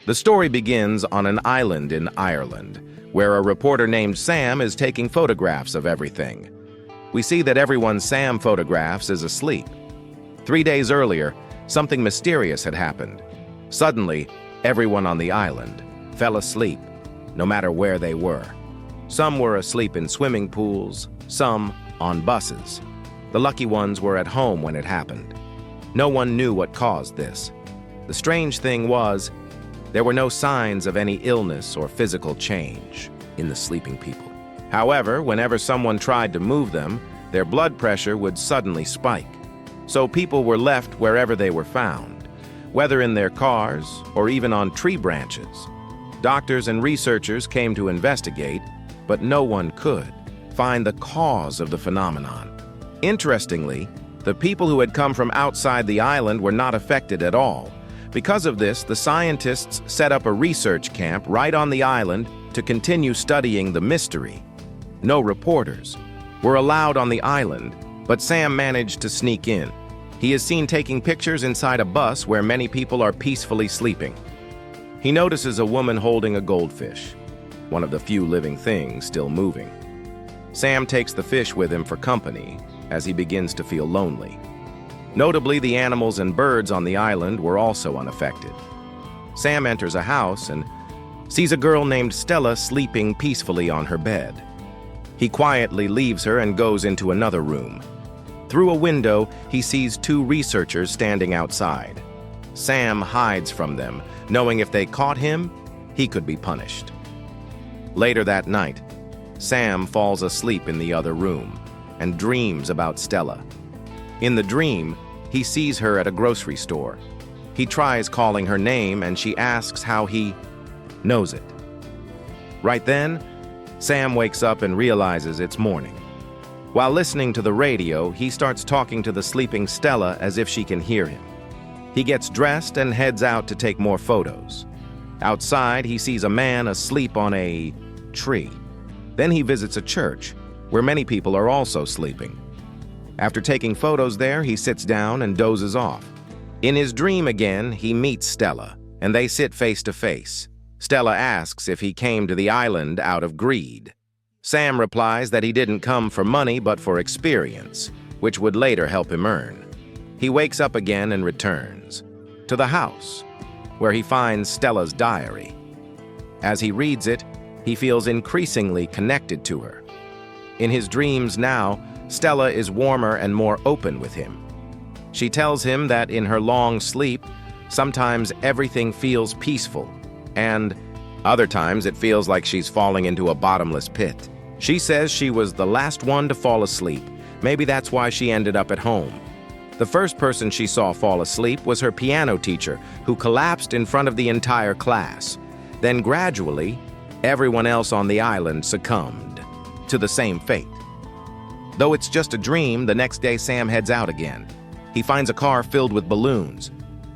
The story begins on an island in Ireland, where a reporter named Sam is taking photographs of everything. We see that everyone Sam photographs is asleep. 3 days earlier, something mysterious had happened. Suddenly, everyone on the island fell asleep, no matter where they were. Some were asleep in swimming pools, some on buses. The lucky ones were at home when it happened. No one knew what caused this. The strange thing was, there were no signs of any illness or physical change in the sleeping people. However, whenever someone tried to move them, their blood pressure would suddenly spike. So people were left wherever they were found, whether in their cars or even on tree branches. Doctors and researchers came to investigate, but no one could find the cause of the phenomenon. Interestingly, the people who had come from outside the island were not affected at all. Because of this, the scientists set up a research camp right on the island to continue studying the mystery. No reporters were allowed on the island, but Sam managed to sneak in. He is seen taking pictures inside a bus where many people are peacefully sleeping. He notices a woman holding a goldfish, one of the few living things still moving. Sam takes the fish with him for company as he begins to feel lonely. Notably, the animals and birds on the island were also unaffected. Sam enters a house and sees a girl named Stella sleeping peacefully on her bed. He quietly leaves her and goes into another room. Through a window, he sees 2 researchers standing outside. Sam hides from them, knowing if they caught him, he could be punished. Later that night, Sam falls asleep in the other room and dreams about Stella. In the dream, he sees her at a grocery store. He tries calling her name and she asks how he knows it. Right then, Sam wakes up and realizes it's morning. While listening to the radio, he starts talking to the sleeping Stella as if she can hear him. He gets dressed and heads out to take more photos. Outside, he sees a man asleep on a tree. Then he visits a church, where many people are also sleeping. After taking photos there, he sits down and dozes off. In his dream again, he meets Stella, and they sit face to face. Stella asks if he came to the island out of greed. Sam replies that he didn't come for money but for experience, which would later help him earn. He wakes up again and returns to the house, where he finds Stella's diary. As he reads it, he feels increasingly connected to her. In his dreams now, Stella is warmer and more open with him. She tells him that in her long sleep, sometimes everything feels peaceful, and other times it feels like she's falling into a bottomless pit. She says she was the last one to fall asleep. Maybe that's why she ended up at home. The first person she saw fall asleep was her piano teacher, who collapsed in front of the entire class. Then gradually, everyone else on the island succumbed to the same fate. Though it's just a dream, the next day Sam heads out again. He finds a car filled with balloons.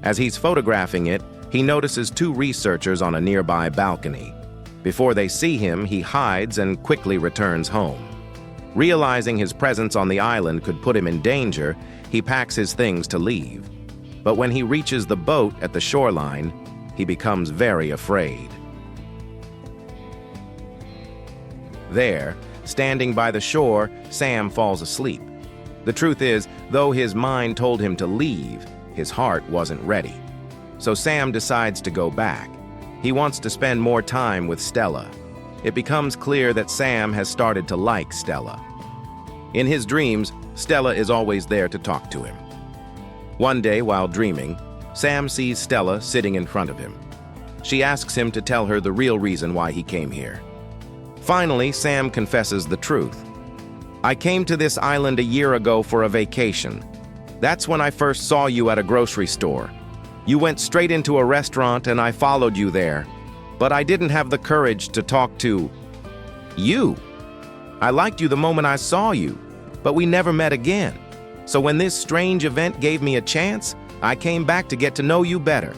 As he's photographing it, he notices 2 researchers on a nearby balcony. Before they see him, he hides and quickly returns home. Realizing his presence on the island could put him in danger, he packs his things to leave. But when he reaches the boat at the shoreline, he becomes very afraid. There, standing by the shore, Sam falls asleep. The truth is, though his mind told him to leave, his heart wasn't ready. So Sam decides to go back. He wants to spend more time with Stella. It becomes clear that Sam has started to like Stella. In his dreams, Stella is always there to talk to him. One day, while dreaming, Sam sees Stella sitting in front of him. She asks him to tell her the real reason why he came here. Finally, Sam confesses the truth. "I came to this island a year ago for a vacation. That's when I first saw you at a grocery store. You went straight into a restaurant and I followed you there. But I didn't have the courage to talk to you. I liked you the moment I saw you, but we never met again. So when this strange event gave me a chance, I came back to get to know you better."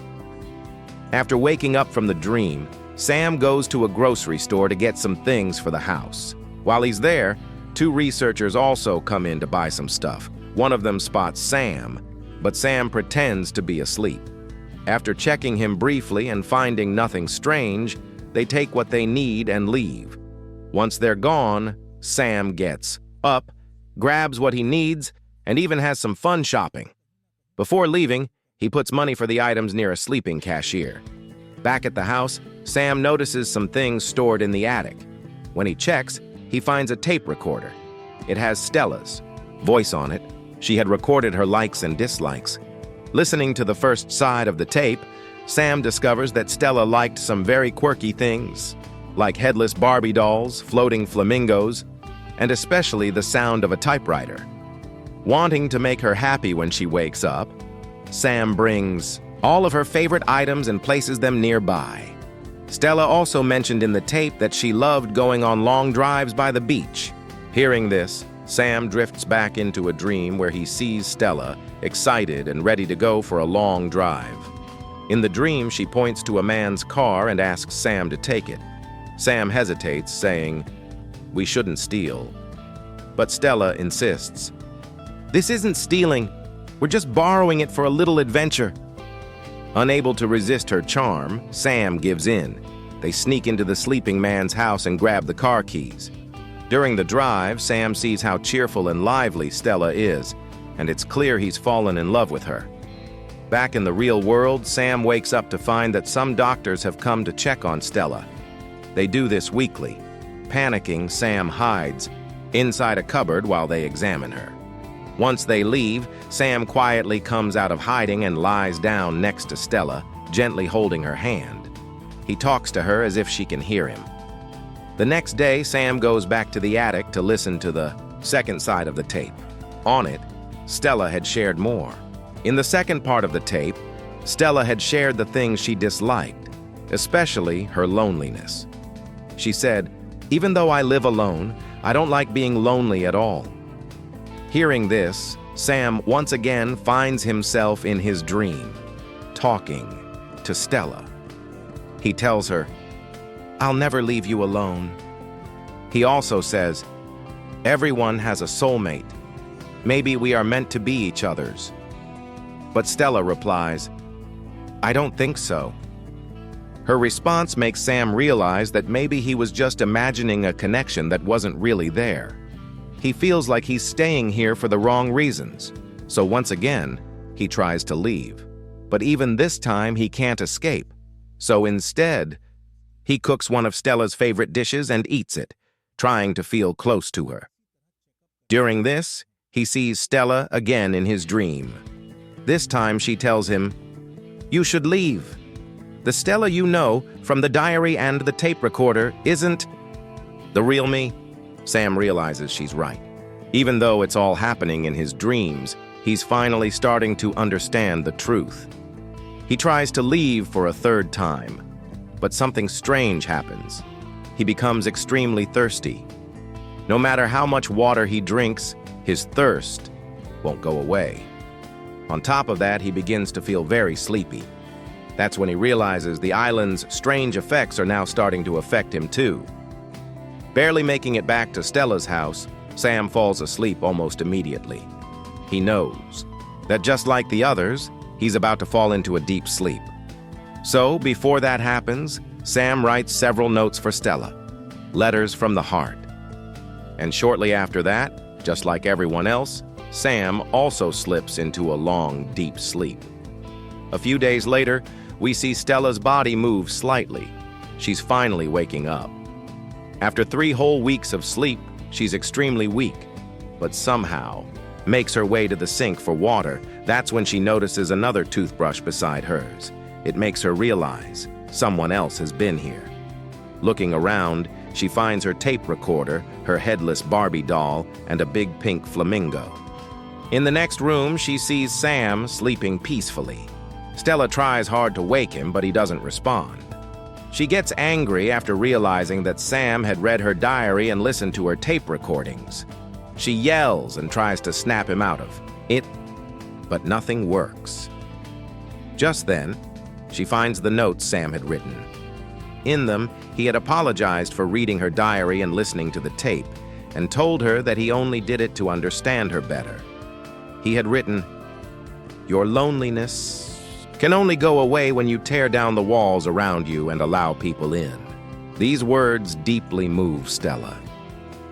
After waking up from the dream, Sam goes to a grocery store to get some things for the house. While he's there, 2 researchers also come in to buy some stuff. One of them spots Sam, but Sam pretends to be asleep. After checking him briefly and finding nothing strange, they take what they need and leave. Once they're gone, Sam gets up, grabs what he needs, and even has some fun shopping. Before leaving, he puts money for the items near a sleeping cashier. Back at the house, Sam notices some things stored in the attic. When he checks, he finds a tape recorder. It has Stella's voice on it. She had recorded her likes and dislikes. Listening to the first side of the tape, Sam discovers that Stella liked some very quirky things, like headless Barbie dolls, floating flamingos, and especially the sound of a typewriter. Wanting to make her happy when she wakes up, Sam brings all of her favorite items and places them nearby. Stella also mentioned in the tape that she loved going on long drives by the beach. Hearing this, Sam drifts back into a dream where he sees Stella, excited and ready to go for a long drive. In the dream, she points to a man's car and asks Sam to take it. Sam hesitates, saying, "We shouldn't steal." But Stella insists, "This isn't stealing. We're just borrowing it for a little adventure." Unable to resist her charm, Sam gives in. They sneak into the sleeping man's house and grab the car keys. During the drive, Sam sees how cheerful and lively Stella is, and it's clear he's fallen in love with her. Back in the real world, Sam wakes up to find that some doctors have come to check on Stella. They do this weekly. Panicking, Sam hides inside a cupboard while they examine her. Once they leave, Sam quietly comes out of hiding and lies down next to Stella, gently holding her hand. He talks to her as if she can hear him. The next day, Sam goes back to the attic to listen to the second side of the tape. On it, Stella had shared more. In the second part of the tape, Stella had shared the things she disliked, especially her loneliness. She said, "Even though I live alone, I don't like being lonely at all." Hearing this, Sam once again finds himself in his dream, talking to Stella. He tells her, "I'll never leave you alone." He also says, "Everyone has a soulmate. Maybe we are meant to be each other's." But Stella replies, "I don't think so." Her response makes Sam realize that maybe he was just imagining a connection that wasn't really there. He feels like he's staying here for the wrong reasons, so once again, he tries to leave. But even this time, he can't escape. So instead, he cooks one of Stella's favorite dishes and eats it, trying to feel close to her. During this, he sees Stella again in his dream. This time she tells him, "You should leave. The Stella you know from the diary and the tape recorder isn't the real me." Sam realizes she's right. Even though it's all happening in his dreams, he's finally starting to understand the truth. He tries to leave for a third time, but something strange happens. He becomes extremely thirsty. No matter how much water he drinks, his thirst won't go away. On top of that, he begins to feel very sleepy. That's when he realizes the island's strange effects are now starting to affect him too. Barely making it back to Stella's house, Sam falls asleep almost immediately. He knows that just like the others, he's about to fall into a deep sleep. So, before that happens, Sam writes several notes for Stella, letters from the heart. And shortly after that, just like everyone else, Sam also slips into a long, deep sleep. A few days later, we see Stella's body move slightly. She's finally waking up. After 3 whole weeks of sleep, she's extremely weak, but somehow makes her way to the sink for water. That's when she notices another toothbrush beside hers. It makes her realize someone else has been here. Looking around, she finds her tape recorder, her headless Barbie doll, and a big pink flamingo. In the next room, she sees Sam sleeping peacefully. Stella tries hard to wake him, but he doesn't respond. She gets angry after realizing that Sam had read her diary and listened to her tape recordings. She yells and tries to snap him out of it, but nothing works. Just then, she finds the notes Sam had written. In them, he had apologized for reading her diary and listening to the tape, and told her that he only did it to understand her better. He had written, "Your loneliness can only go away when you tear down the walls around you and allow people in. These words deeply move Stella.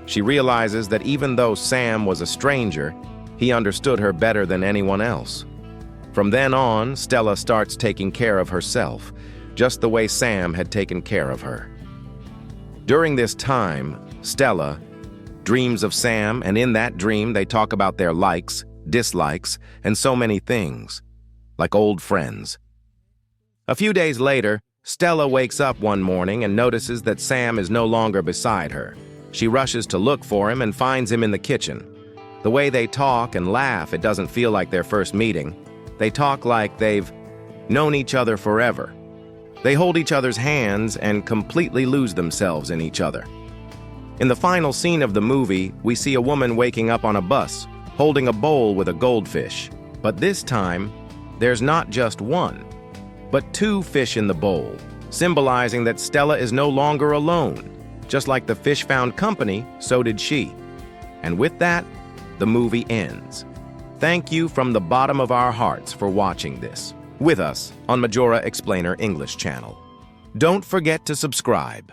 She realizes that even though Sam was a stranger, he understood her better than anyone else. From then on, Stella starts taking care of herself, just the way Sam had taken care of her. During this time, Stella dreams of Sam, and in that dream they talk about their likes, dislikes, and so many things, like old friends. A few days later, Stella wakes up one morning and notices that Sam is no longer beside her. She rushes to look for him and finds him in the kitchen. The way they talk and laugh, it doesn't feel like their first meeting. They talk like they've known each other forever. They hold each other's hands and completely lose themselves in each other. In the final scene of the movie, we see a woman waking up on a bus, holding a bowl with a goldfish. But this time, there's not just one, but two fish in the bowl, symbolizing that Stella is no longer alone. Just like the fish found company, so did she. And with that, the movie ends. Thank you from the bottom of our hearts for watching this with us on Majora Explainer English channel. Don't forget to subscribe.